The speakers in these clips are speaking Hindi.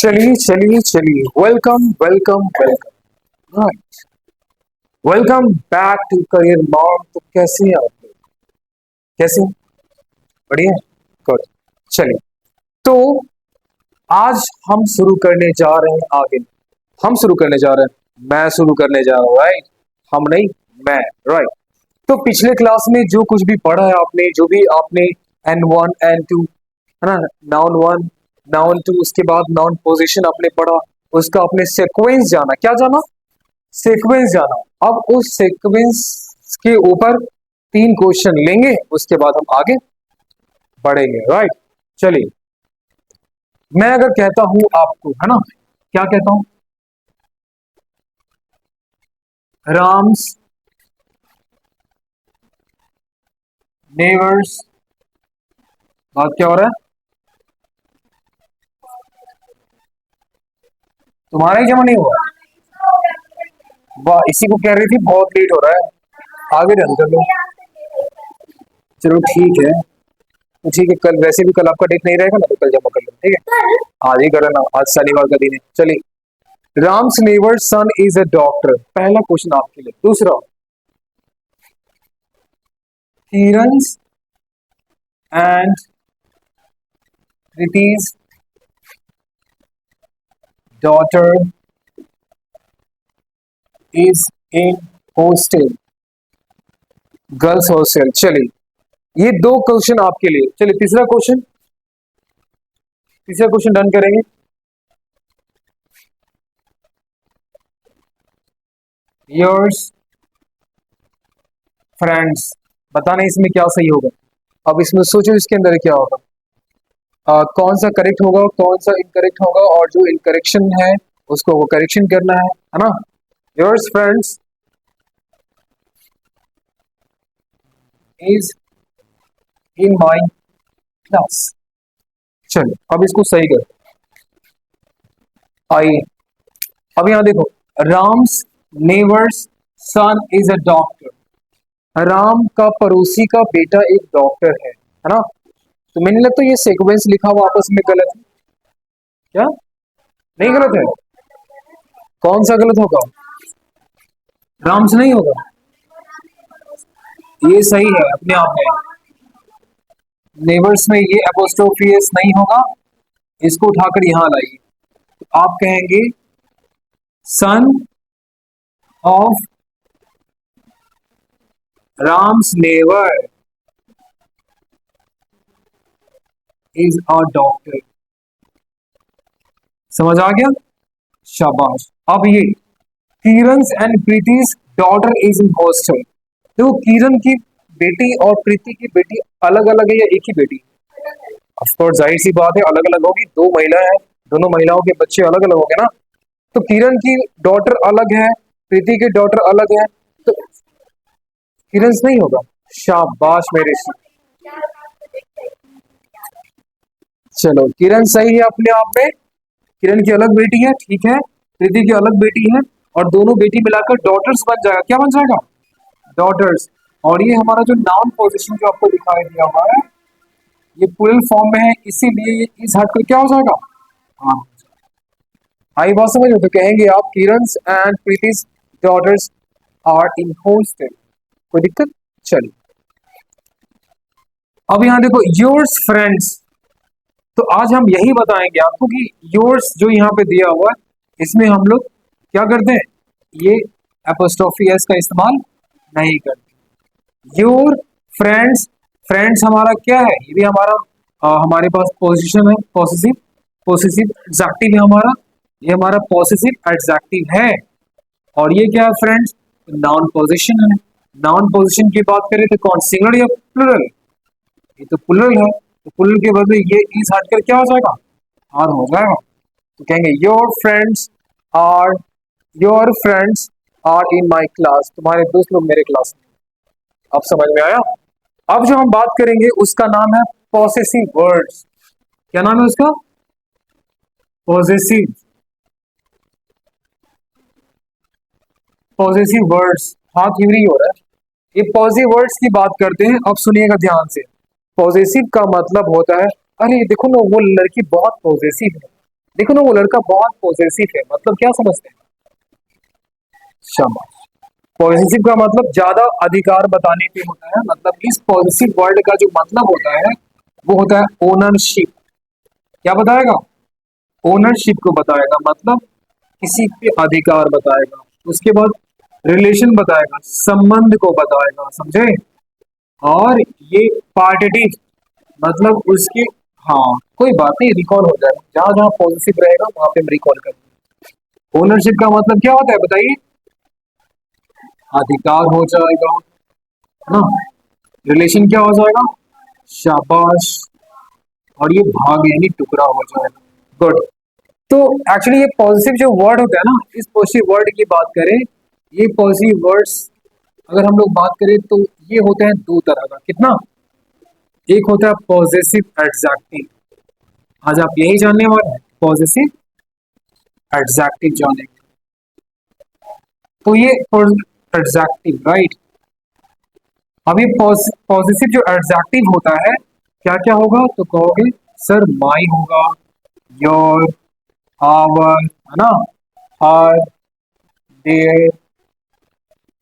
चलिए चलिए चलिए, welcome welcome welcome. Right, welcome back to career mom. तो कैसे हैं आप लोग? कैसे हैं? बढ़िया। गुड। चलिए, तो आज हम शुरू करने जा रहे हैं आगे। हम शुरू करने जा रहे हैं, मैं शुरू करने जा रहा हूँ। राइट, हम नहीं, मैं। राइट। तो पिछले क्लास में जो कुछ भी पढ़ा है आपने, जो भी आपने N1 N2, है ना, नाउन वन, नाउन टू, उसके बाद नाउन पोजीशन आपने पढ़ा, उसका आपने सीक्वेंस जाना। क्या जाना? सीक्वेंस जाना। अब उस सीक्वेंस के ऊपर 3 क्वेश्चन लेंगे, उसके बाद हम आगे बढ़ेंगे। राइट। चलिए, मैं अगर कहता हूं आपको, है ना, क्या कहता हूं? राम्स नेवर्स। बात क्या हो रहा है? तुम्हारा ही जमा नहीं हुआ? वाह, इसी को कह रही थी बहुत लेट हो रहा है। आगे रन कर लो। चलो ठीक है। तो ठीक है, कल वैसे भी कल आपका डेट नहीं रहेगा ना, तो कल जमा कर लो। ठीक है, आज ही करना, आज शनिवार का दिन है। चलिए, Ram's never son is a doctor, पहला क्वेश्चन आपके लिए। दूसरा, Kiran's and Preeti's daughter is in hostel, girls hostel. चलिए, ये 2 क्वेश्चन आपके लिए। चलिए, तीसरा क्वेश्चन, तीसरा क्वेश्चन डन करेंगे। योर्स फ्रेंड्स, बताना इसमें क्या सही होगा। अब इसमें सोचो इसके अंदर क्या होगा। कौन सा करेक्ट होगा, कौन सा इनकरेक्ट होगा, और जो इनकरेक्शन है उसको वो करेक्शन करना है ना। Yours friends is in my class. चलो, अब इसको सही कर। आइए, अब यहां देखो, राम्स नेवर्स सन इज अ डॉक्टर। राम का पड़ोसी का बेटा एक डॉक्टर है ना। तो मैंने लगता है ये सीक्वेंस लिखा हुआ आपस में गलत है। क्या? नहीं गलत है? कौन सा गलत होगा? राम से नहीं होगा? ये सही है अपने आप में। नेबर्स में ये एपोस्ट्रोफी एस नहीं होगा, इसको उठाकर यहां लाइए। तो आप कहेंगे son of Ram's never is a doctor. समझ आ गया? शाबाश। अब ये Kiran and Preeti's daughter is in hostel. देखो, किरण की बेटी और प्रीति की बेटी अलग अलग है या एक ही बेटी? ऑफ कोर्स, जाहिर सी बात है अलग अलग होगी। 2 महिला है, दोनों महिलाओं के बच्चे अलग अलग होंगे ना। तो किरण की डॉटर अलग है, प्रीति की डॉटर अलग है, तो किरण नहीं होगा। शाबाश मेरे से। चलो, किरण सही है अपने आप में। किरण की अलग बेटी है, ठीक है, प्रीति की अलग बेटी है, और दोनों बेटी मिलाकर डॉटर्स बन जाएगा। क्या बन जाएगा? डॉटर्स। और ये हमारा जो नाउन पोजीशन जो आपको दिखाई दिया हुआ है, ये प्लूरल फॉर्म में है, इसीलिए ये इस हट कर क्या हो जाएगा? हाँ। आई बात समझ में? तो कहेंगे आप Kiran and Preeti's daughters are in hostel. कोई दिक्कत? चलिए, अब यहाँ देखो, योर्स फ्रेंड्स। तो आज हम यही बताएंगे आपको कि योर्स जो यहाँ पे दिया हुआ है, इसमें हम लोग क्या करते हैं, ये एपोस्ट्रोफी एस का इस्तेमाल नहीं करते। योर फ्रेंड्स, फ्रेंड्स हमारा क्या है? ये भी हमारा हमारे पास पोजीशन है, पॉसेसिव, पॉसेसिव एग्जैक्टिव है हमारा। ये हमारा पॉसेसिव एग्जैक्टिव है। और ये क्या है फ्रेंड्स? नाउन पोजीशन है। नाउन पोजीशन की बात करें तो कौन, सिंगुलर या प्लूरल? ये तो प्लूरल है, तो प्लूरल के बदले ये इस हटकर क्या हो जाएगा? आर हो जाएगा। तो कहेंगे are your friends are in my class. तुम्हारे दोस्त लोग मेरे क्लास में। अब समझ में आया? अब जो हम बात करेंगे उसका नाम है पॉसेसिव वर्ड्स। क्या नाम है उसका? Possessive, possessive words. हाँ, थ्योरी हो रहा है। ये पॉजिटिव वर्ड्स की बात करते हैं। अब सुनिएगा ध्यान से। पॉजिटिव का मतलब होता है, अरे देखो ना, वो लड़की बहुत पॉजिटिव है, देखो ना, वो लड़का बहुत पॉजेसिव है, मतलब क्या समझते हैं? शाबाश। पॉजेसिव का मतलब ज्यादा अधिकार बताने पे होता है, मतलब इस पॉजेसिव वर्ड का जो मतलब होता है वो होता है ओनरशिप। क्या बताएगा? ओनरशिप को बताएगा, मतलब किसी पे अधिकार बताएगा। उसके बाद रिलेशन बताएगा, संबंध को बताएगा, समझे? और ये पार्टिटिव, मतलब उसकी, हाँ कोई बात नहीं, रिकॉल हो जाएगा, जहां जहां पॉजिटिव रहेगा वहां पे हम रिकॉल करेंगे। ओनरशिप का मतलब क्या होता है बताइए? अधिकार हो जाएगा, है ना? रिलेशन क्या हो जाएगा? शाबाश। और ये भाग यानी टुकड़ा हो जाएगा। गुड। तो एक्चुअली ये पॉजिटिव जो वर्ड होता है ना, इस पॉजिटिव वर्ड की बात करें, ये पॉजिटिव वर्ड्स अगर हम लोग बात करें तो ये होते हैं दो तरह का। कितना? एक होता है पॉजिटिव एडजेक्टिव, आज आप यही जानने वाले हैं, पॉजिटिव एडजेक्टिव जानेंगे। तो ये एडजेक्टिव, राइट। अब ये पॉजिटिव जो एडजेक्टिव होता है, क्या क्या होगा तो कहोगे सर माई होगा, योर, आवर, है ना, हर, देयर,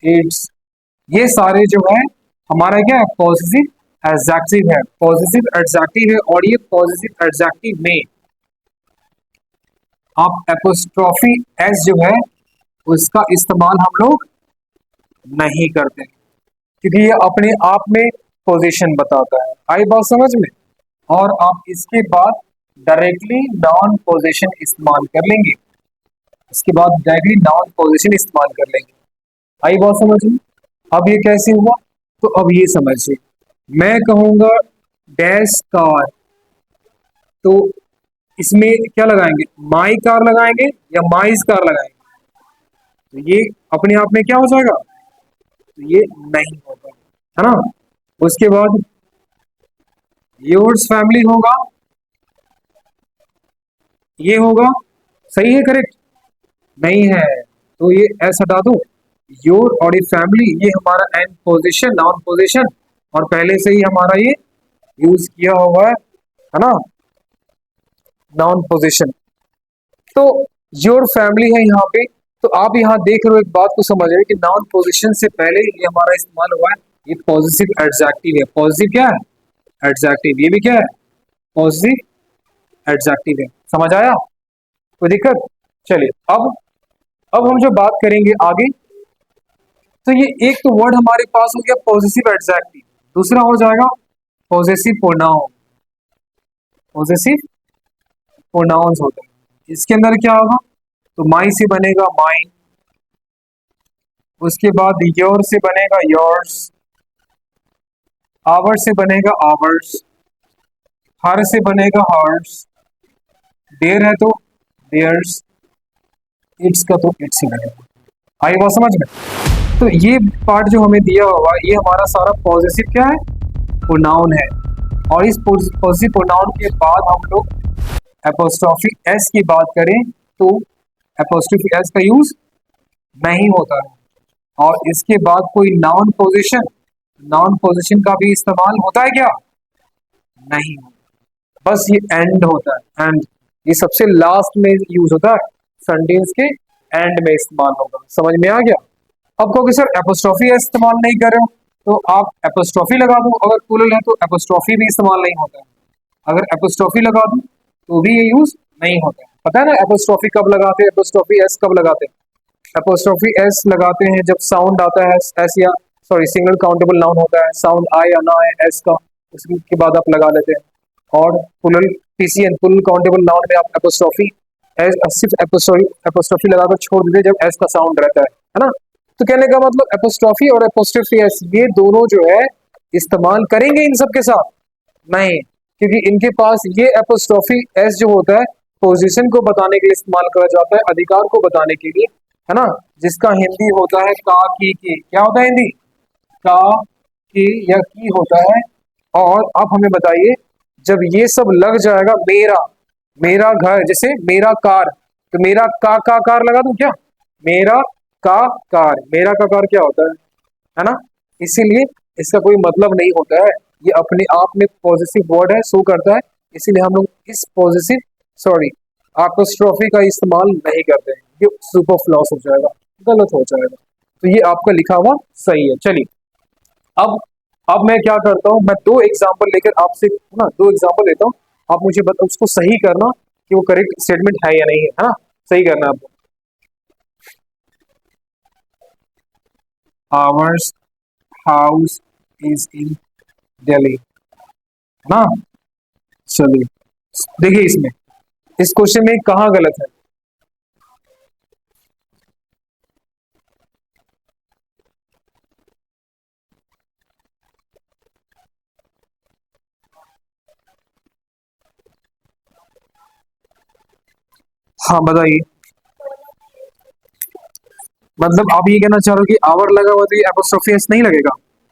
इट्स, ये सारे जो है हमारा क्या है? पॉजिटिव एडजेक्टिव है, पॉजिटिव एडजेक्टिव है। और ये पॉजिटिव एडजेक्टिव में आप एपोस्ट्रोफी एस जो है उसका इस्तेमाल हम लोग नहीं करते, क्योंकि ये अपने आप में पोजीशन बताता है। आई बात समझ में? और आप इसके बाद डायरेक्टली नॉन पोजीशन इस्तेमाल कर लेंगे, इसके बाद डायरेक्टली नॉन पोजीशन इस्तेमाल कर लेंगे। आई बात समझ में? अब ये कैसे हुआ? तो अब ये समझिए, मैं कहूंगा डैश कार, तो इसमें क्या लगाएंगे? माई कार लगाएंगे या माइज कार लगाएंगे? तो ये अपने आप में क्या हो जाएगा? तो ये नहीं होगा, है ना? उसके बाद योर्स फैमिली होगा, ये होगा, सही है, करेक्ट? नहीं है, तो ये एस हटा दो। योर और ये फैमिली, ये हमारा एंड पोजीशन, नाउन पोजीशन, और पहले से ही हमारा ये यूज किया हुआ है ना, नाउन पोजीशन। तो योर फैमिली है यहाँ पे। तो आप यहाँ देख रहे हो, एक बात को समझ रहे हो कि नाउन पोजीशन से पहले ये हमारा इस्तेमाल हुआ है, ये पॉजिटिव एडजेक्टिव है। पॉजिटिव क्या है? एडजेक्टिव। ये भी क्या है? पॉजिटिव एडजेक्टिव है। समझ आया? कोई दिक्कत? चलिए, अब हम जो बात करेंगे आगे, तो ये एक तो वर्ड हमारे पास हो गया पॉजिटिव एडजेक्टिव, दूसरा हो जाएगा पॉजेसिव प्रोनाउन। पॉजेसिव प्रोनाउंस होते हैं, इसके अंदर क्या होगा? तो माई से बनेगा माइन, उसके बाद योर से बनेगा योर्स, आवर से बनेगा आवर्स, हर से बनेगा हर्स, देयर है तो देयर्स, इट्स का तो इट्स ही बनेगा। आई बात समझ में? तो ये पार्ट जो हमें दिया हुआ ये हमारा सारा पॉजिटिव क्या है? प्रोनाउन है। और इस पॉजिटिव प्रोनाउन के बाद हम लोग एपोस्ट्रोफी एस की बात करें तो एपोस्ट्रोफी एस का यूज नहीं होता है। और इसके बाद कोई नाउन पोजीशन, नाउन पोजीशन का भी इस्तेमाल होता है क्या? नहीं होता, बस ये एंड होता है, एंड ये सबसे लास्ट में यूज होता है, सेंटेंस के एंड में इस्तेमाल होगा। समझ में आ गया? अब कहोगे सर एपोस्ट्रोफी एस इस्तेमाल नहीं कर रहे हो, तो आप एपोस्ट्रोफी लगा दो, अगर प्लूरल है तो एपोस्ट्रोफी भी इस्तेमाल नहीं होता है। अगर एपोस्ट्रोफी लगा दूं तो भी ये यूज नहीं होता है। पता है ना एपोस्ट्रोफी कब लगाते हैं, एपोस्ट्रोफी एस कब लगाते हैं? एपोस्ट्रोफी एस लगाते हैं जब साउंड आता है एस, या सॉरी सिंगल काउंटेबल नाउन होता है, साउंड आए या ना आए एस का, उसके बाद आप लगा लेते हैं। और पुलल पीसीएन पुलल काउंटेबल नाउन में आप एपोस्ट्रोफी एस सिर्फ एपोस्ट्रोफी लगाकर छोड़ देते जब एस का साउंड रहता है ना? तो कहने का मतलब एपोस्ट्रोफी और एपोस्ट्रोफी एस ये दोनों जो है इस्तेमाल करेंगे इन सब के साथ? नहीं, क्योंकि इनके पास ये एपोस्ट्रोफी एस जो होता है पोजीशन को बताने के लिए इस्तेमाल करा जाता है, अधिकार को बताने के लिए, है ना? जिसका हिंदी होता है का की, क्या होता है हिंदी? का की या की होता है। और आप हमें बताइए, जब ये सब लग जाएगा, मेरा, मेरा घर, जैसे मेरा कार, तो मेरा का कार लगा दूं क्या? मेरा का कार, मेरा का कार क्या होता है ना? इसीलिए इसका कोई मतलब नहीं होता है, ये अपने आप में पॉजिटिव वर्ड है, शो करता है, इसीलिए हम लोग इस पॉजिटिव, सॉरी, एपोस्ट्रोफी का इस्तेमाल नहीं करते हैं, ये सुपरफ्लूस हो जाएगा, गलत हो जाएगा। तो ये आपका लिखा हुआ सही है। चलिए अब अब मैं क्या करता हूं, मैं दो एग्जांपल लेकर आपसे ना दो एग्जांपल लेता हूं, आप मुझे उसको सही करना कि वो करेक्ट स्टेटमेंट है या नहीं है ना, सही करना है आपको। Hours house is in Delhi, है ना। चलिए देखिए इसमें, इस क्वेश्चन में कहाँ गलत है। हाँ बताइए, मतलब आप ये कहना चाह रहे हो कि आवर लगा हुआ तो ये एपोस्ट्रोफी एस नहीं लगेगा,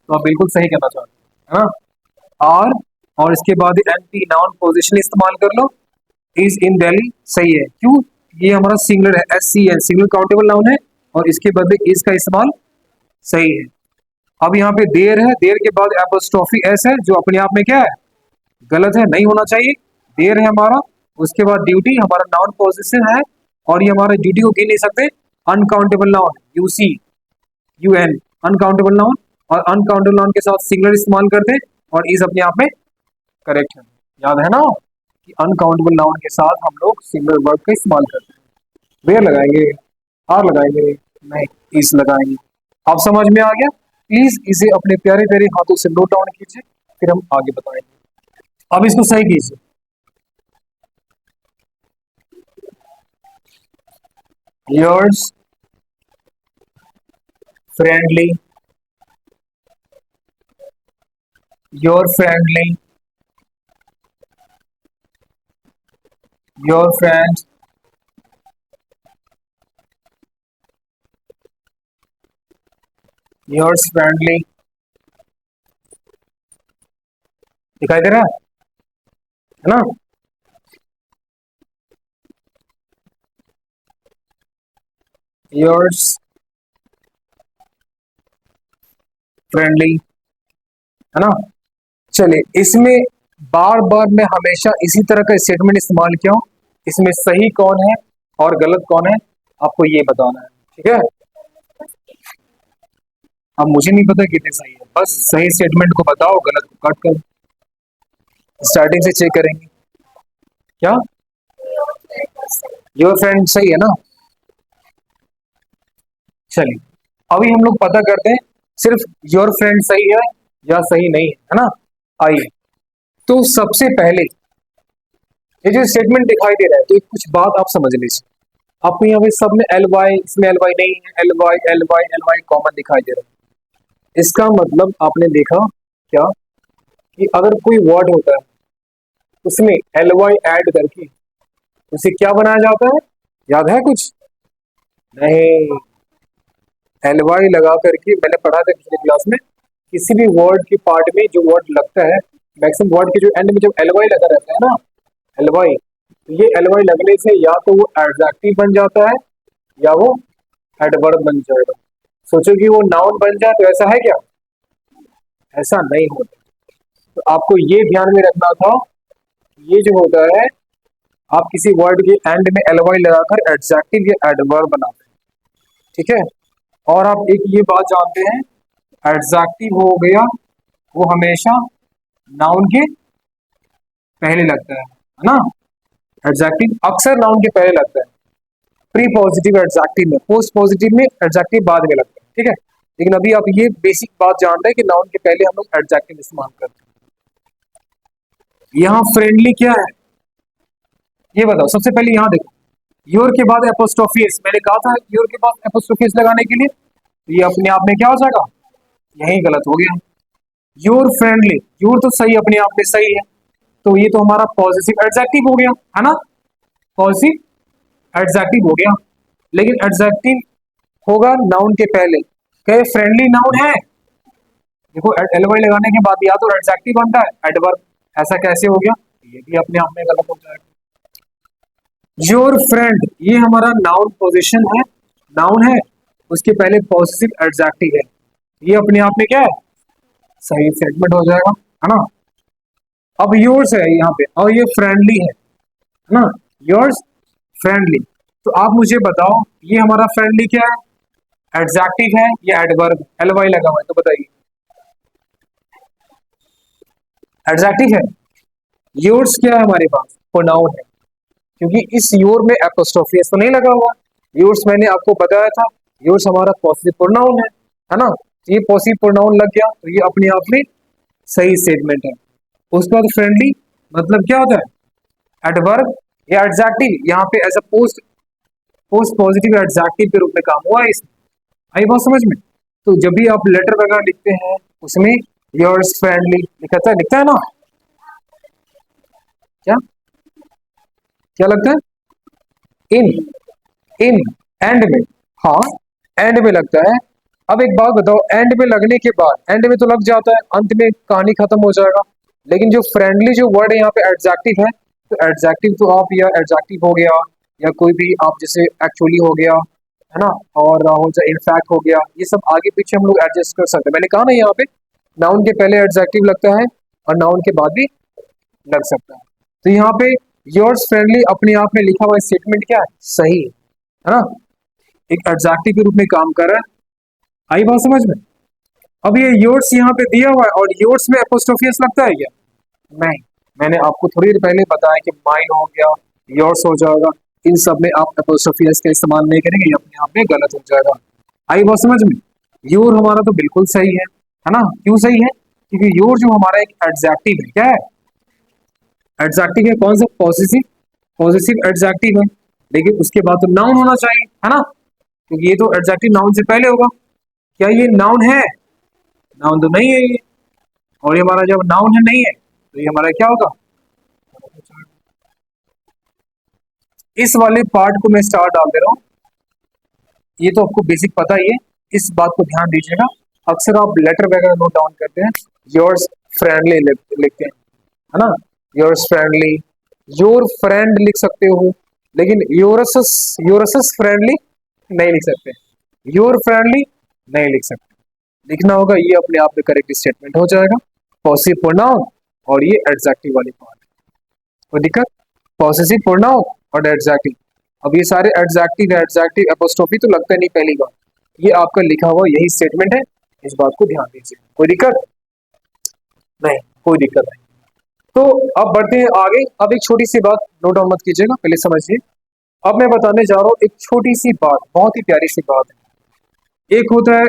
तो आप बिल्कुल सही कहना चाह रहे हो, है ना। आर और इसके बाद एनपी नाउन पोजीशन इस्तेमाल कर लो, इज इन दिल्ली सही है, क्यों, ये हमारा सिंगुलर है, S C N single countable noun है, और इसके बदले इज का इस्तेमाल सही है। अब यहाँ पे देर है, देर के बाद एपोस्ट्रोफी एस है जो अपने आप में क्या है, गलत है, नहीं होना चाहिए। देर है हमारा, उसके बाद ड्यूटी हमारा नाउन पोजीशन है, और ये हमारे ड्यूटी को गिन नहीं सकते, uncountable noun UC UN, uncountable noun, और अनकाउंटेबल नाउन के साथ सिंगुलर इस्तेमाल करते हैं, और इज अपने आप में करेक्ट है। याद है ना कि अनकाउंटेबल नाउन के साथ हम लोग सिंगुलर वर्ब का इस्तेमाल करते हैं। वेयर लगाएंगे, आर लगाएंगे, नहीं इज लगाएंगे। आप समझ में आ गया, प्लीज इसे अपने प्यारे प्यारे हाथों से नोट डाउन कीजिए, फिर हम आगे बताएंगे। अब इसको सही कीजिए, yours friendly, your friendly, your friends, yours friendly, दिखाई दे रहा है ना। योर्स फ्रेंडली, है ना। चलिए इसमें बार बार मैं हमेशा इसी तरह का स्टेटमेंट इस्तेमाल किया हूं, इसमें सही कौन है और गलत कौन है आपको ये बताना है, ठीक है। अब मुझे नहीं पता कितने सही है, बस सही स्टेटमेंट को बताओ, गलत को कट करो। स्टार्टिंग से चेक करेंगे, क्या योर फ्रेंड सही है ना। चलिए अभी हम लोग पता करते हैं सिर्फ योर फ्रेंड सही है या सही नहीं है ना। आइए, तो सबसे पहले ये जो स्टेटमेंट दिखाई दे रहा है, तो कुछ बात आप समझ लीजिए। आपको यहाँ पे सब में एल वाई, इसमें एल वाई नहीं है, एल वाई कॉमन दिखाई दे रहा है। इसका मतलब आपने देखा क्या कि अगर कोई वर्ड होता है उसमें एल वाई एड करके उसे क्या बनाया जाता है, याद है कुछ, नहीं, एल वाई लगा करके मैंने पढ़ा था पिछले क्लास में, किसी भी वर्ड के पार्ट में जो वर्ड लगता है, मैक्सिमम वर्ड के जो एंड में जब एल वाई लगा रहता है ना, एल वाई, तो ये एल वाई लगने से या तो वो एडजेक्टिव बन जाता है या वो एडवर्ब बन जाएगा। सोचो कि वो नाउन बन जाए, तो ऐसा है क्या, ऐसा नहीं होता। तो आपको ये ध्यान में रखना था, ये जो होता है, आप किसी वर्ड के एंड में एल वाई लगाकर एडजेक्टिव या एडवर्ब बनाते हैं, ठीक है। और आप एक ये बात जानते हैं, एडजेक्टिव हो गया वो हमेशा नाउन के पहले लगता है ना। एडजेक्टिव अक्सर नाउन के पहले लगता है, प्री पॉजिटिव एडजेक्टिव में, पोस्ट पॉजिटिव में एडजेक्टिव बाद में लगता है, ठीक है। लेकिन अभी आप ये बेसिक बात जान रहे हैं कि नाउन के पहले हम लोग एडजेक्टिव इस्तेमाल करते हैं। यहाँ फ्रेंडली क्या है ये बताओ, सबसे पहले यहाँ देखो, योर के बाद एपोस्ट्रोफी एस, मैंने कहा था योर के बाद एपोस्ट्रोफी एस लगाने के लिए, तो ये अपने आप में क्या हो जाएगा, यही गलत हो गया। योर फ्रेंडली, योर तो सही अपने आप में सही है, तो ये तो हमारा पॉजिटिव एडजेक्टिव हो गया, है ना, पॉजिटिव एडजेक्टिव हो गया। लेकिन एडजेक्टिव होगा नाउन के पहले, कहे फ्रेंडली नाउन है, देखो एल वाई लगाने के बाद या तो एडजेक्टिव बनता है एडवर्ब, ऐसा कैसे हो गया, ये भी अपने आप में गलत हो जाएगा। योर फ्रेंड ये हमारा नाउन पोजीशन है, नाउन है, उसके पहले पॉजिटिव एडजेक्टिव है, ये अपने आप में क्या है, सही स्टेटमेंट हो जाएगा, है ना। अब योर्स है यहाँ पे और ये फ्रेंडली है ना, योर्स फ्रेंडली। तो आप मुझे बताओ ये हमारा फ्रेंडली क्या है, एडजेक्टिव है या एडवर्ब? एल वाई लगा हुआ है तो बताइए। एडजेक्टिव है। योर्स क्या है हमारे पास, प्रोनाउन है, क्योंकि इस योर में एपोस्ट्रोफी एस तो नहीं लगा हुआ। योर्स मैंने आपको बताया था, योर्स हमारा पॉजिटिव प्रोनाउन है ना। ये पॉजिटिव प्रोनाउन लग गया तो ये अपने आप में सही स्टेटमेंट है। उसके बाद फ्रेंडली मतलब क्या होता है, एडवर्ब या एडजेक्टिव, यहाँ पे as a post positive adjective के रूप में काम हुआ है इसमें। आई बात समझ में? तो जब भी आप लेटर वगैरह लिखते हैं उसमें योर्स फ्रेंडली लिखता है ना। क्या क्या लगता है, इन इन एंड में, हाँ एंड में लगता है। अब एक बात बताओ, एंड में लगने के बाद, एंड में तो लग जाता है, अंत में कहानी खत्म हो जाएगा। लेकिन जो फ्रेंडली जो वर्ड है यहाँ पे एडजेक्टिव है, तो एडजेक्टिव तो आप या एडजेक्टिव हो गया या कोई भी आप जैसे एक्चुअली हो गया है ना, और हो जाए इनफैक्ट हो गया, ये सब आगे पीछे हम लोग एडजस्ट कर सकते हैं। मैंने कहा ना यहाँ पे नाउन के पहले एडजेक्टिव लगता है और नाउन के बाद भी लग सकता है। तो यहाँ पे योर्स फ्रेंडली अपने आप में लिखा हुआ स्टेटमेंट क्या है, सही है ना, एक एडजेक्टिव के रूप में काम कर रहा है। आई बात समझ में? अब ये योर्स यहाँ पे दिया हुआ है और योर्स में एपोस्ट्रोफी एस लगता है क्या? नहीं, मैंने आपको थोड़ी देर पहले बताया कि माइन हो गया, योर्स हो जाएगा, इन सब में आप एपोस्ट्रोफी एस का इस्तेमाल नहीं करेंगे, ये अपने आप में गलत हो जाएगा। आई बात समझ में? योर हमारा तो बिल्कुल सही है ना। क्यों सही है? क्योंकि योर जो हमारा एक एडजेक्टिव है, क्या है, एडजेक्टिव है। कौन सा? पॉजिटिव, पॉजिटिव एडजेक्टिव है। लेकिन उसके बाद तो नाउन होना चाहिए, है ना, क्योंकि ये तो एडजेक्टिव नाउन से पहले होगा। क्या ये नाउन है? नाउन तो नहीं है ये। और ये हमारा जब नाउन है नहीं है तो ये हमारा क्या होगा? इस वाले पार्ट को मैं स्टार डाल दे रहा हूँ, ये तो आपको बेसिक पता ही है, इस बात को ध्यान दीजिएगा। अक्सर आप लेटर वगैरह नोट डाउन करते हैं, योर्स फ्रेंडली लिखते हैं, है ना, योर्स फ्रेंडली, योर फ्रेंड लिख सकते हो, लेकिन योरसस योरसस फ्रेंडली नहीं लिख सकते, योर फ्रेंडली नहीं लिख सकते। लिखना होगा, ये अपने आप में करेक्ट स्टेटमेंट हो जाएगा, पॉजिटिव प्रोनाउन और ये एडजेक्टिव वाली पार्ट। कोई दिक्कत? पॉजिटिव प्रोनाउन और एडजेक्टिव। अब ये सारे एडजेक्टिव है, एडजेक्टिव एपोस्ट्रोफी तो लगता नहीं पहली बार, ये आपका लिखा हुआ यही स्टेटमेंट है, इस बात को ध्यान दीजिए। कोई दिक्कत नहीं? कोई दिक्कत नहीं। तो अब बढ़ते हैं आगे। अब एक छोटी सी बात नोट डाउन मत कीजिएगा, पहले समझिए। अब मैं बताने जा रहा हूं एक छोटी सी बात, बहुत ही प्यारी सी बात है। एक होता है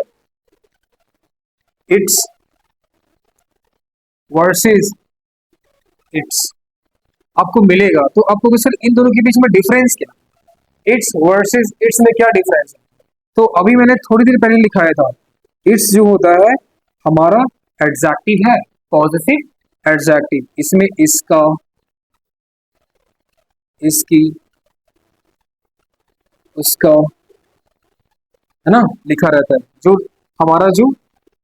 इट्स वर्सेस इट्स, आपको मिलेगा तो आपको सर इन दोनों के बीच में डिफरेंस क्या, इट्स वर्सेस इट्स में क्या डिफरेंस है? तो अभी मैंने थोड़ी देर पहले लिखाया था, इट्स जो होता है हमारा एडजेक्टिव है, पॉजिटिव एडजेक्टिव, इसमें इसका, इसकी, उसका, है ना, लिखा रहता है। जो हमारा जो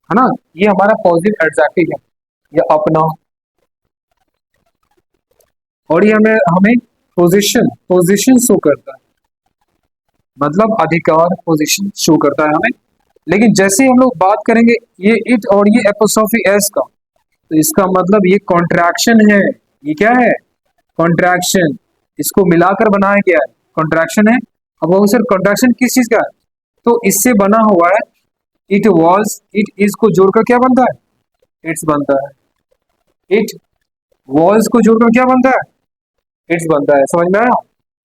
है ना, ये हमारा पॉजिटिव एडजेक्टिव है, या अपना, और ये हमें हमें पोजीशन पोजीशन शो करता है, मतलब अधिकार, पोजीशन शो करता है हमें। लेकिन जैसे ही हम लोग बात करेंगे ये इट और ये एपोस्ट्रोफी एस का, तो इसका मतलब ये कॉन्ट्रैक्शन है। ये क्या है? कॉन्ट्रैक्शन। इसको मिलाकर बनाया गया है, कॉन्ट्रैक्शन है। अब वो सर कॉन्ट्रैक्शन किस चीज का है? तो इससे बना हुआ है, इट वॉज, इट इज को जोड़कर क्या बनता है? इट्स बनता है। इट वॉज को जोड़कर क्या बनता है? इट्स बनता है। समझ में आया?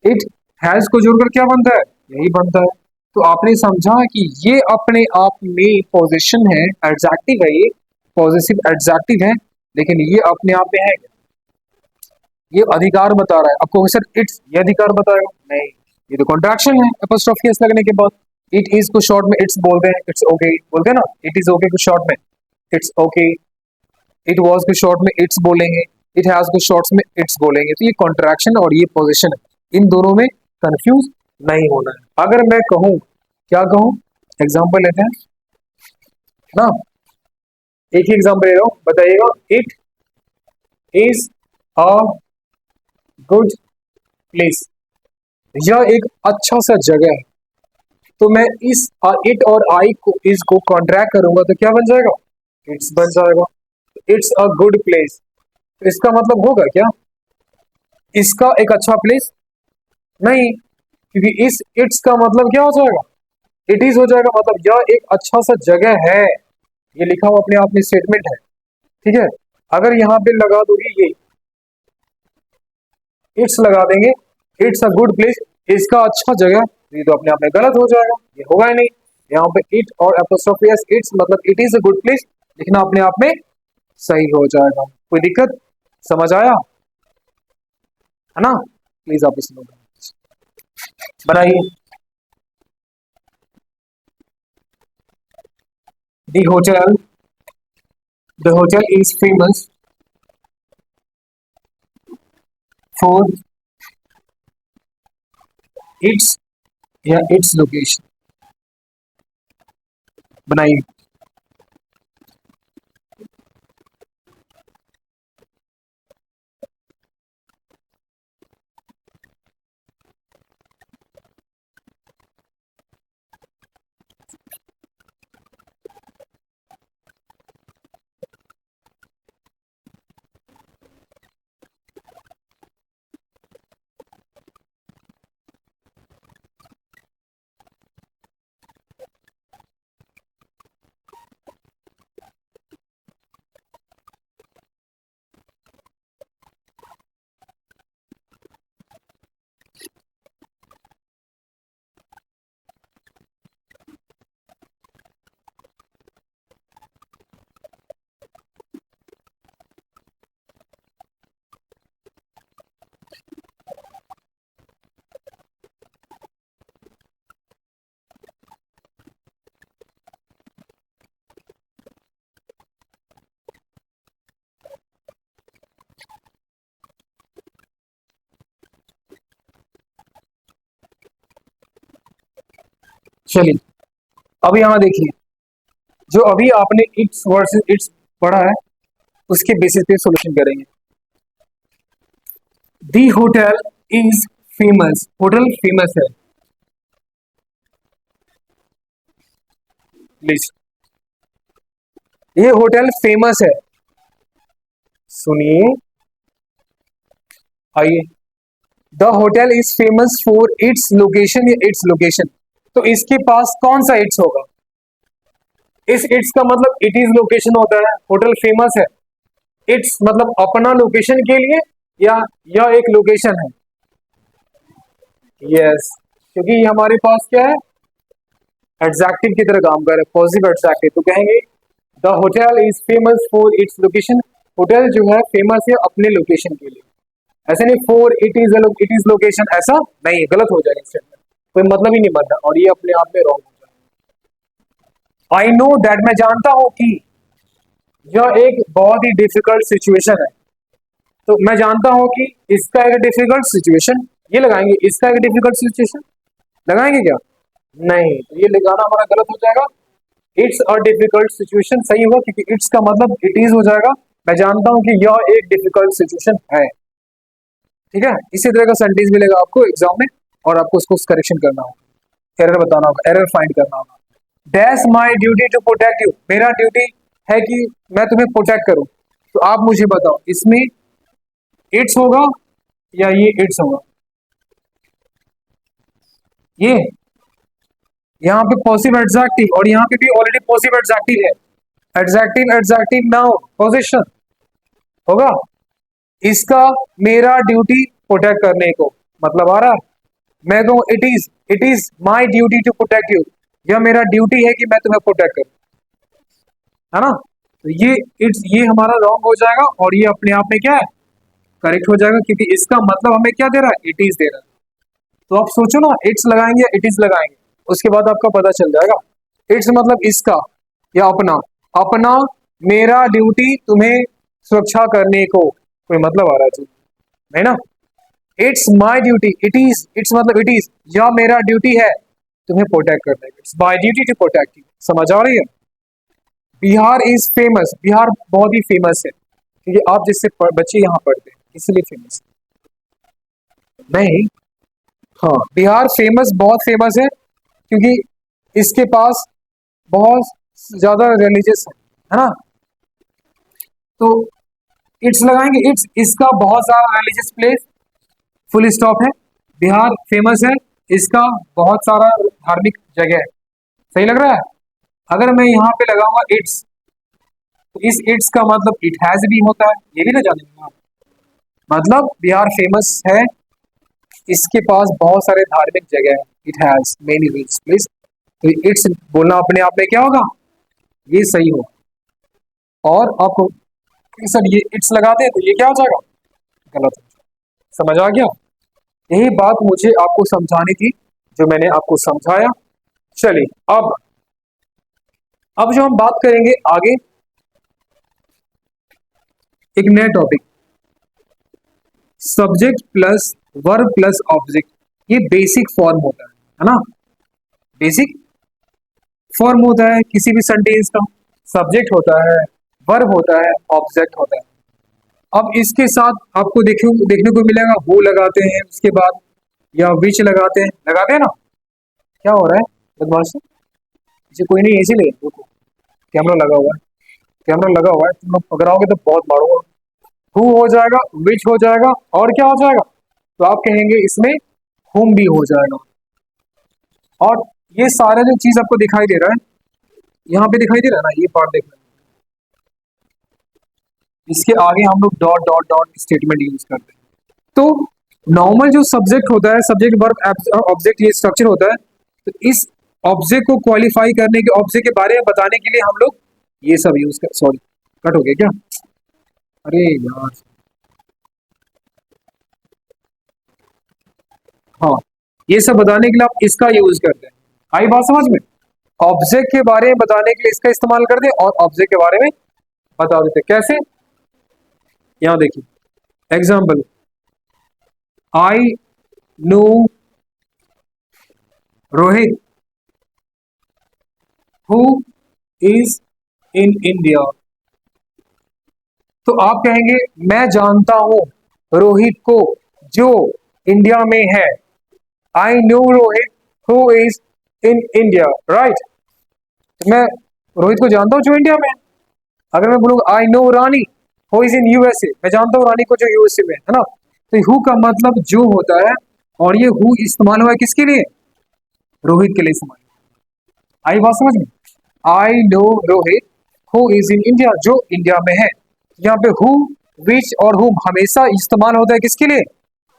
इट हैज को जोड़कर क्या बनता है? यही बनता है। तो आपने समझा कि ये अपने आप में पोजीशन है, एडजेक्टिव है, ये पॉजिटिव एडजेक्टिव है, लेकिन ये अपने आप में है, ये अधिकार बता रहा है आपको। सर इट्स ये अधिकार बताएगा? नहीं, ये तो कॉन्ट्रैक्शन है एपोस्ट्रोफी एस लगने के बाद। इट इज को शॉर्ट में इट्स बोलते हैं, इट्स ओके बोलते हैं ना, इट इज ओके को शॉर्ट में इट्स ओके। इट वॉज को शॉर्ट में इट्स बोलेंगे, इट हैज को शॉर्ट में इट्स बोलेंगे। तो ये कॉन्ट्रैक्शन और ये पोजीशन है, इन दोनों में कंफ्यूज नहीं होना है। अगर मैं कहूं, क्या कहूं, एग्जांपल लेते हैं ना, एक ही एग्जांपल ले रहा हूं, बताइएगा। It is a good place, यह एक अच्छा सा जगह है। तो मैं इस इट और आई को, इस को कॉन्ट्रैक्ट करूंगा तो क्या बन जाएगा? इट्स बन जाएगा। इट्स अ गुड प्लेस, तो इसका मतलब होगा क्या? इसका एक अच्छा प्लेस नहीं, क्योंकि इस इट्स का मतलब क्या हो जाएगा, इट इज हो जाएगा, मतलब यह एक अच्छा सा जगह है, ये लिखा हुआ अपने आप में स्टेटमेंट है। ठीक है, अगर यहाँ पे लगा दोगे ये इट्स लगा देंगे, इट्स अ गुड प्लेस, इसका अच्छा जगह, ये तो अपने आप में गलत हो जाएगा, ये होगा ही नहीं। यहाँ पे इट और एपोस्ट्रोफी एस इट्स मतलब it is a good place लिखना अपने आप में सही हो जाएगा। कोई दिक्कत, समझ आया है ना? प्लीज आप इसमें बनाइए। The hotel, the hotel is famous for it's या इट्स लोकेशन। बनाइए। चलिए, अब यहाँ देखिए, जो अभी आपने इट्स वर्सेस इट्स पढ़ा है उसके बेसिस पे सॉल्यूशन करेंगे। The hotel is famous, hotel famous है, प्लीज, ये होटल फेमस है, सुनिए, आइए। The hotel is famous for its location या इट्स लोकेशन, तो इसके पास कौन सा इट्स होगा? इस इट्स का मतलब इट इज लोकेशन होता है, होटल फेमस है, इट्स मतलब अपना लोकेशन के लिए, या यह एक लोकेशन है। यस, क्योंकि ये हमारे पास क्या है, एडजेक्टिव की तरह काम कर रहे हैं, पॉजिटिव एडजेक्टिव, तो कहेंगे the hotel is famous for its location, hotel जो है फेमस है अपने लोकेशन के लिए, ऐसे नहीं फॉर इट इज लोकेशन, ऐसा नहीं, गलत हो जाएगा स्टेटमेंट, कोई मतलब ही नहीं बनता, और ये अपने आप में रॉन्ग हो जाएगा। आई नो दैट, मैं जानता हूं कि, यह एक बहुत ही डिफिकल्ट सिचुएशन है, तो मैं जानता हूं कि इसका एक डिफिकल्ट सिचुएशन, ये लगाएंगे, इसका एक डिफिकल्ट सिचुएशन लगाएंगे क्या? नहीं, तो ये लगाना हमारा गलत हो जाएगा। इट्स अ डिफिकल्ट सिचुएशन सही होगा, क्योंकि इट्स का मतलब इट इज हो जाएगा, मैं जानता हूं कि यह एक डिफिकल्ट सिचुएशन है। ठीक है, इसी तरह का सेंटेंस मिलेगा आपको एग्जाम में, और आपको उसको करेक्शन करना होगा, एरर बताना होगा, एरर फाइंड करना होगा। That's my duty to protect you, मेरा ड्यूटी है कि मैं तुम्हें प्रोटेक्ट करूं, तो आप मुझे बताओ इसमें इट्स होगा या ये इट्स होगा? ये यहाँ पे पॉजिटिव एडजेक्टिव, और यहाँ पे भी ऑलरेडी पॉजिटिव एडजेक्टिव है, एडजेक्टिव एडजेक्टिव नाउन पोजीशन होगा। इसका मेरा ड्यूटी प्रोटेक्ट करने को मतलब आ रहा है, मैं कहूँ it is my duty to protect you, यह मेरा ड्यूटी है कि मैं तुम्हें प्रोटेक्ट करूं, है ना? तो ये हमारा रॉन्ग हो जाएगा, और ये अपने आप में क्या है, करेक्ट हो जाएगा, क्योंकि इसका मतलब हमें क्या दे रहा है, इट इज दे रहा है। तो आप सोचो ना, इट्स लगाएंगे इट इज लगाएंगे, उसके बाद आपका पता चल जाएगा। इट्स मतलब इसका या अपना, अपना मेरा ड्यूटी तुम्हें सुरक्षा करने को, कोई मतलब आ रहा है जी, है ना? इट्स माई ड्यूटी, इट्स मतलब इट इज, या मेरा ड्यूटी है तुम्हें प्रोटेक्ट करने का, it's my duty to protect you, समझ आ रही है? बिहार इज फेमस, बिहार बहुत ही फेमस है, क्योंकि आप जिससे बच्चे यहाँ पढ़ते हैं इसलिए फेमस नहीं। हाँ, बिहार फेमस, बहुत फेमस है, क्योंकि इसके पास बहुत ज्यादा रिलीजियस है ना? तो इट्स लगाएंगे, इट्स इसका बहुत सारा रिलीजियस प्लेस, फुल स्टॉप है, बिहार फेमस है, इसका बहुत सारा धार्मिक जगह है। सही लग रहा है? अगर मैं यहाँ पे लगाऊंगा इट्स, तो इस इट्स का मतलब इट हैज भी होता है, ये भी ना जानेंगे आप। मतलब बिहार फेमस है, इसके पास बहुत सारे धार्मिक जगह है, it has many religious place. तो इट्स बोलना अपने आप में क्या होगा, ये सही होगा। और आपको सर ये इट्स लगाते हैं तो ये क्या हो जाएगा, गलत हो जाएगा। समझ आ गया? यही बात मुझे आपको समझानी थी, जो मैंने आपको समझाया। चलिए अब जो हम बात करेंगे आगे, एक नया topic, subject plus verb plus object. ये बेसिक फॉर्म होता है ना? बेसिक फॉर्म होता है किसी भी सेंटेंस का। सब्जेक्ट होता है, वर्ब होता है, ऑब्जेक्ट होता है। अब इसके साथ आपको देखने को मिलेगा वो लगाते हैं उसके बाद, या विच लगाते हैं ना। क्या हो रहा है बदमाश? इसे कोई नहीं, ऐसे ले देखो, कैमरा लगा हुआ है, कैमरा लगा हुआ है, तुम लोग पकड़ाओगे तो बहुत मारूंगा। हु हो जाएगा, विच हो जाएगा, और क्या हो जाएगा, तो आप कहेंगे इसमें हुम भी हो जाएगा। और ये सारा जो चीज आपको दिखाई दे रहा है, यहाँ पे दिखाई दे रहा है ना, ये पार्ट देख रहे हैं, इसके आगे हम लोग dot dot dot statement use करते हैं। तो नॉर्मल जो सब्जेक्ट होता है, सब्जेक्ट वर्ब ऑब्जेक्ट, ये स्ट्रक्चर होता है। तो इस ऑब्जेक्ट को क्वालिफाई करने के, ऑब्जेक्ट के बारे में बताने के लिए हम लोग ये सब यूज कर, सॉरी कट हो गया क्या, अरे यार, हाँ, ये सब बताने के लिए आप इसका यूज करते हैं। आई बात समझ में? ऑब्जेक्ट के बारे में बताने के लिए इसका इस्तेमाल करते हैं, और ऑब्जेक्ट के बारे में बता देते हैं। कैसे? यहाँ देखिए example, I know Rohit who is in India. तो आप कहेंगे मैं जानता हूं रोहित को जो इंडिया में है। I know Rohit who is in India, right. मैं रोहित को जानता हूं जो इंडिया में है। अगर मैं बोलूंगा I know Rani who is in USA, मैं जानता हूं रानी को जो यूएसए में है ना। तो हु का मतलब जो होता है, और ये हु इस्तेमाल हुआ है किसके लिए, रोहित के लिए इस्तेमाल। आई बात समझ में? I know Rohit who is in India, जो इंडिया में है। यहाँ पे हु, विच और हुम हमेशा इस्तेमाल होता है किसके लिए,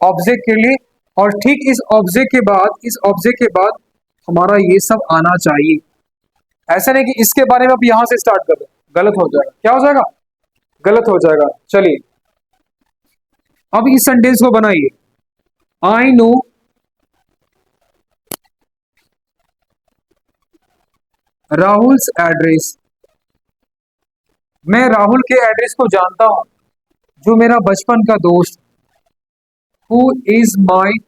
ऑब्जेक्ट के लिए। और ठीक इस ऑब्जेक्ट के बाद, इस ऑब्जेक्ट के बाद हमारा ये सब आना चाहिए। ऐसा नहीं कि इसके बारे में आप यहां से स्टार्ट कर दो, गलत हो जाएगा। क्या हो जाएगा, गलत हो जाएगा। चलिए अब इस सेंटेंस को बनाइए, आई नो राहुल्स एड्रेस। मैं राहुल के एड्रेस को जानता हूं, जो मेरा बचपन का दोस्त। Who is my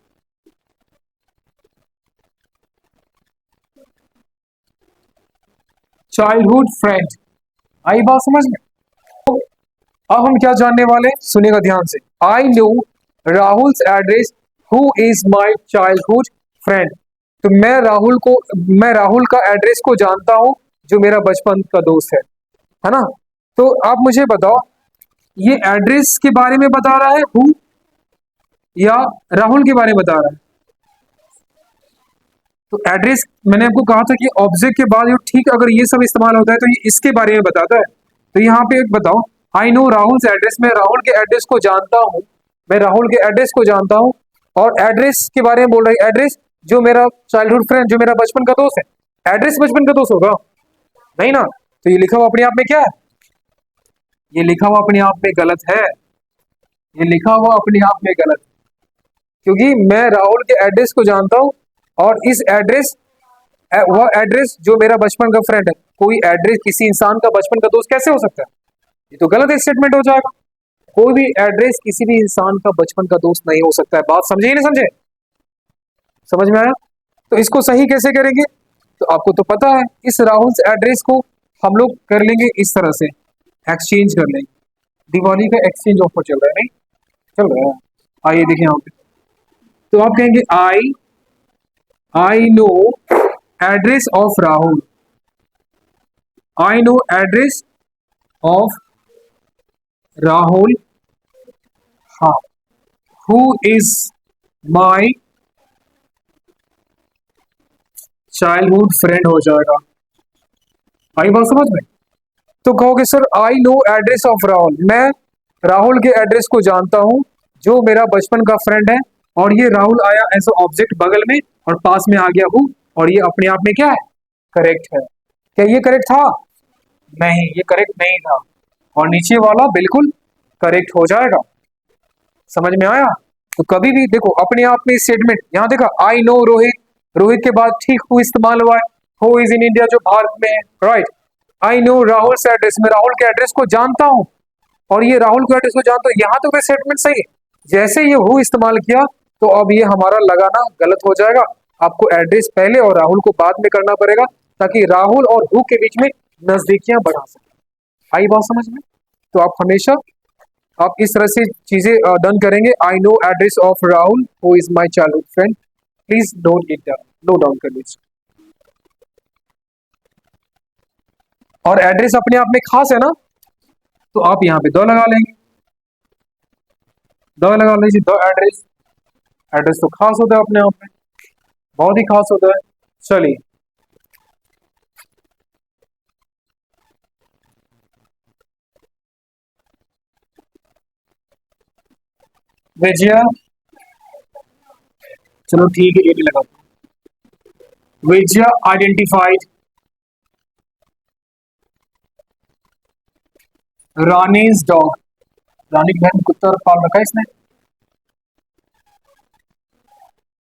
childhood friend. आई बात समझ में? तो अब हम क्या जानने वाले हैं? सुनिएगा ध्यान से। I know Rahul's address who is my childhood friend. तो मैं राहुल का एड्रेस को जानता हूं, जो मेरा बचपन का दोस्त है ना। तो आप मुझे बताओ, ये एड्रेस के बारे में बता रहा है हु, या राहुल के बारे में बता रहा है? तो एड्रेस, मैंने आपको कहा था कि ऑब्जेक्ट के बाद ठीक अगर ये सब इस्तेमाल होता है तो ये इसके बारे में बताता है। तो यहाँ पे एक बताओ, आई नो राहुल एड्रेस, मैं राहुल के एड्रेस को जानता हूँ, मैं राहुल के एड्रेस को जानता हूँ। और एड्रेस के बारे में बोल रहा है, एड्रेस जो मेरा चाइल्डहुड फ्रेंड, जो मेरा बचपन का दोस्त है। एड्रेस बचपन का दोस्त होगा नहीं ना। तो ये लिखा हुआ अपने आप में क्या है, ये लिखा हुआ अपने आप में गलत है। ये लिखा हुआ अपने आप में गलत है, क्योंकि मैं राहुल के एड्रेस को जानता हूँ, और इस एड्रेस, वह एड्रेस जो मेरा बचपन का फ्रेंड है। कोई एड्रेस किसी इंसान का बचपन का दोस्त कैसे हो सकता है? ये तो गलत स्टेटमेंट हो जाएगा। कोई भी एड्रेस किसी भी इंसान का बचपन का दोस्त नहीं हो सकता है। बात समझे या नहीं समझे? समझ में आया? तो इसको सही कैसे करेंगे? तो आपको तो पता है, इस राहुल एड्रेस को हम लोग कर लेंगे इस तरह से, एक्सचेंज कर लेंगे। दिवाली का एक्सचेंज ऑफर चल रहा है, नहीं चल रहा है? आइए देखिए यहाँ पे। तो आप कहेंगे I know address of Rahul, I know address of Rahul, हाँ, who is my childhood friend हो जाएगा। आई बात समझ में? तो कहोगे sir I know address of Rahul, मैं राहुल के एड्रेस को जानता हूँ जो मेरा बचपन का फ्रेंड है, और ये राहुल आया एज ऑब्जेक्ट बगल में और पास में आ गया हूँ, और ये अपने आप में क्या है? करेक्ट है। क्या ये करेक्ट था? नहीं, ये करेक्ट नहीं था। और नीचे वाला बिल्कुल करेक्ट हो जाएगा। समझ में आया? तो कभी भी देखो अपने आप में स्टेटमेंट, यहाँ देखा आई नो रोहित, रोहित के बाद ठीक हु इस्तेमाल हुआ है, हु इज इन इंडिया जो भारत में है, राइट। आई नो राहुल से एड्रेस, मैं राहुल के एड्रेस को जानता हूँ, और ये राहुल के एड्रेस को जानता हूँ, यहाँ तो कोई स्टेटमेंट सही है। जैसे ये हु इस्तेमाल किया तो अब ये हमारा लगाना गलत हो जाएगा। आपको एड्रेस पहले और राहुल को बाद में करना पड़ेगा, ताकि राहुल और हु के बीच में नजदीकियां बढ़ा सके। आई बात समझ में? तो आप हमेशा आप इस तरह से चीजें डन करेंगे। आई know address of Rahul who is my childhood friend, please note it down, note down कर लीजिए। और एड्रेस अपने आप में खास है ना, तो आप यहाँ पे द लगा लेंगे, द लगा लीजिए, द एड्रेस। एड्रेस तो खास होता है अपने आप में, बहुत ही खास होता है। चलिए विजया, चलो ठीक है ये भी लगा। विजया आइडेंटिफाइड रानीज डॉग, रानी की बहन कुत्ता पाल रखा है इसने।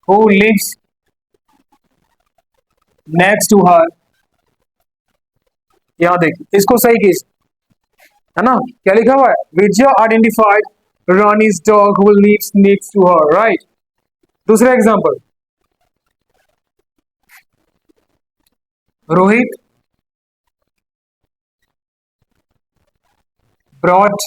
Who lives next to her, यहाँ देखिए इसको सही केस है ना, क्या लिखा हुआ है? Vijaya identified Rani's dog who lives next to her, right. दूसरा एग्जांपल, रोहित brought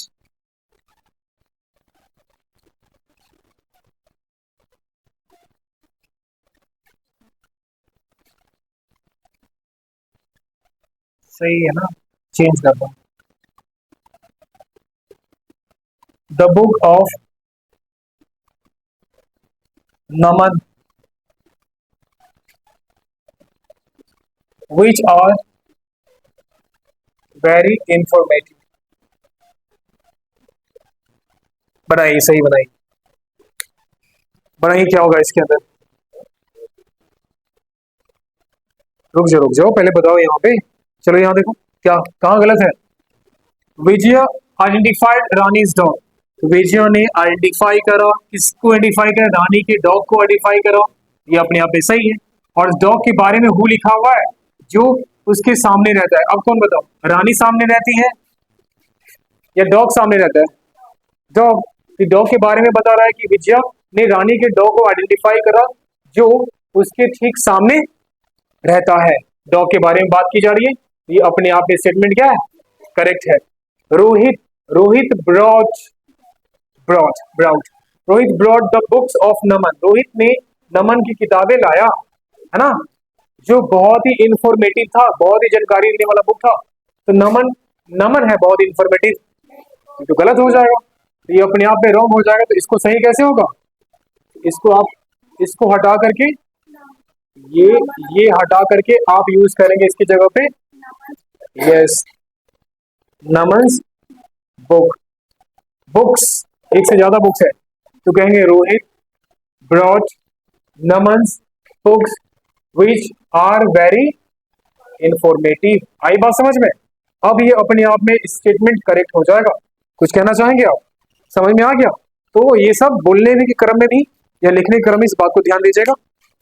सही है ना, चेंज कर दो, the book of Naman which are very informative, बनाइए, सही बनाइए, बनाइए। क्या होगा इसके अंदर? रुक जाओ पहले बताओ यहाँ पे। चलो यहाँ देखो क्या कहाँ गलत है। विजय आइडेंटिफाइड रानीज डॉग, तो विजय ने आइडेंटिफाई करा, किसको आइडेंटिफाई करा? रानी के डॉग को आइडेंटिफाई करा, ये अपने आप में सही है। और डॉग के बारे में हु लिखा हुआ है जो उसके सामने रहता है। अब कौन बताओ, रानी सामने रहती है या डॉग सामने रहता है? डॉग। डॉग के बारे में बता रहा है कि विजया ने रानी के डॉग को आइडेंटिफाई करा जो उसके ठीक सामने रहता है। डॉग के बारे में बात की जा रही है, ये अपने आप में स्टेटमेंट क्या है? करेक्ट है। Rohit, Rohit brought brought brought, Rohit brought the books of Naman, Rohit ने नमन की किताबें लाया, है ना, जो बहुत ही इंफॉर्मेटिव था, बहुत ही जानकारी देने वाला बुक था। तो नमन, नमन है बहुत इंफॉर्मेटिव, तो गलत हो जाएगा, तो ये अपने आप में रॉन्ग हो जाएगा। तो इसको सही कैसे होगा? इसको आप इसको हटा करके ये हटा करके आप यूज करेंगे इसकी जगह पे यस, नमन्स बुक, बुक्स एक से ज्यादा बुक्स है, तो कहेंगे Rohit brought Naman's books which are very informative. आई बात समझ में? अब ये अपने आप में स्टेटमेंट करेक्ट हो जाएगा। कुछ कहना चाहेंगे आप? समझ में आ गया? तो ये सब बोलने के क्रम में भी या लिखने के क्रम में इस बात को ध्यान दीजिएगा।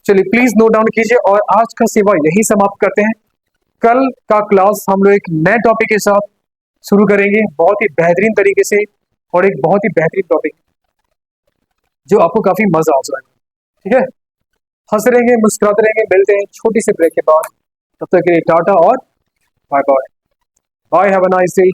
चलिए प्लीज नोट डाउन कीजिए, और आज का सेवा यही समाप्त करते हैं। कल का क्लास हम लोग एक नए टॉपिक के साथ शुरू करेंगे, बहुत ही बेहतरीन तरीके से, और एक बहुत ही बेहतरीन टॉपिक जो आपको काफी मजा आ जाएगा। ठीक है, हंस रहेंगे, मुस्कुराते रहेंगे। मिलते हैं छोटी सी ब्रेक के बाद, तब तक के लिए टाटा और bye bye. Bye, have a nice day.